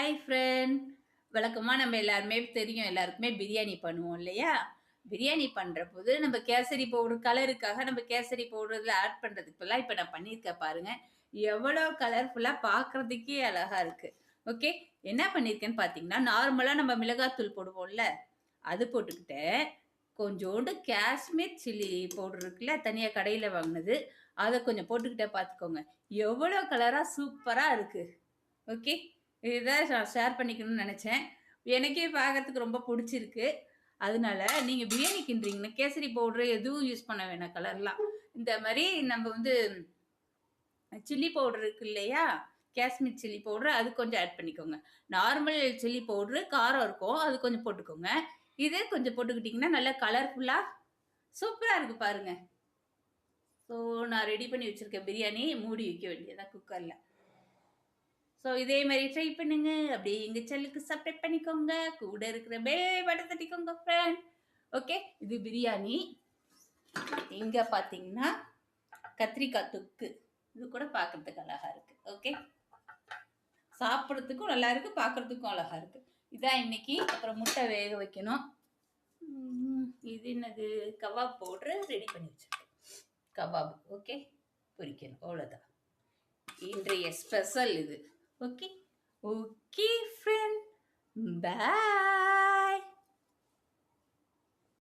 Hi friend. வழக்கமா நம்ம எல்லாருமே தெரியும் எல்லாருக்குமே பிரியாணி பண்ணுவோம் இல்லையா? பிரியாணி பண்றபோது நம்ம கேசரி பவுடர் கலருக்காக நம்ம கேசரி பவுடர் இதில ஆட் பண்றதுக்கு பதிலா இப்ப நான் பண்ணியிருக்கேன் பாருங்க. எவ்வளோ கலர்ஃபுல்லா பார்க்கறதுக்கே அழகா இருக்கு. ஓகே. என்ன பண்ணியிருக்கேன்னு பார்த்தீங்கன்னா, நார்மலா நம்ம மிளகாத்தூள் போடுவோம்ல, அது போட்டுக்கிட்டேன். கொஞ்சோண்டு காஷ்மீர் சில்லி பவுடர் இருக்குல்ல, தனியா கடையில வாங்குனது. அத கொஞ்சம் போட்டுக்கிட்டேன் பார்த்துக்கோங்க. எவ்வளோ கலரா சூப்பரா இருக்கு. ஓகே. இதுதான் ஷேர் பண்ணிக்கணும்னு நெனச்சேன். எனக்கே பார்க்கறதுக்கு ரொம்ப புடிச்சிருக்கு. அதனால நீங்க பிரியாணி கிண்டுறீங்கன்னா, கேசரி பவுடர் எதுவும் யூஸ் பண்ண வேணாம் கலர்லாம். இந்த மாரி நம்ம வந்து சில்லி பவுடர் இருக்கு இல்லையா? காஷ்மீர் சில்லி பவுடர் அது கொஞ்சம் ஆட் பண்ணிக்கோங்க. நார்மல் சில்லி பவுடர் காரம் இருக்கும். அது கொஞ்சம் போட்டுக்கோங்க. இது கொஞ்சம் போட்டுக்கிட்டீங்கன்னா, நல்லா கலர்ஃபுல்லா சூப்பரா இருக்கு பாருங்க. ஸோ நான் ரெடி பண்ணி வச்சிருக்கேன் பிரியாணி. மூடி வைக்க வேண்டியது தான் குக்கர்ல. ஸோ இதே மாரி ட்ரை பண்ணுங்க. அப்படியே எங்க சேனலுக்கு சப்ஸ்கிரைப் பண்ணிக்கோங்க. கூட இருக்கிற பெல் பட்டன் தட்டிக்கோங்க ஃப்ரெண்ட். ஓகே. இது பிரியாணி. இங்க பார்த்தீங்கன்னா, கத்திரிக்காய் தொக்கு. இது கூட பார்க்கறதுக்கு அழகா இருக்கு. ஓகே. சாப்பிடறதுக்கும் நல்லா இருக்கு, பார்க்கறதுக்கும் அழகா இருக்கு. இதான் இன்னைக்கு. அப்புறம் முட்டை வேக வைக்கணும். இது என்னது? கபாப் பவுடர் ரெடி பண்ணி வச்சிருக்கேன். கபாப். ஓகே. பொரிக்கணும். அவ்வளோதான். இன்றைய ஸ்பெஷல் இது. ஓகே. Okay friend. பாய்.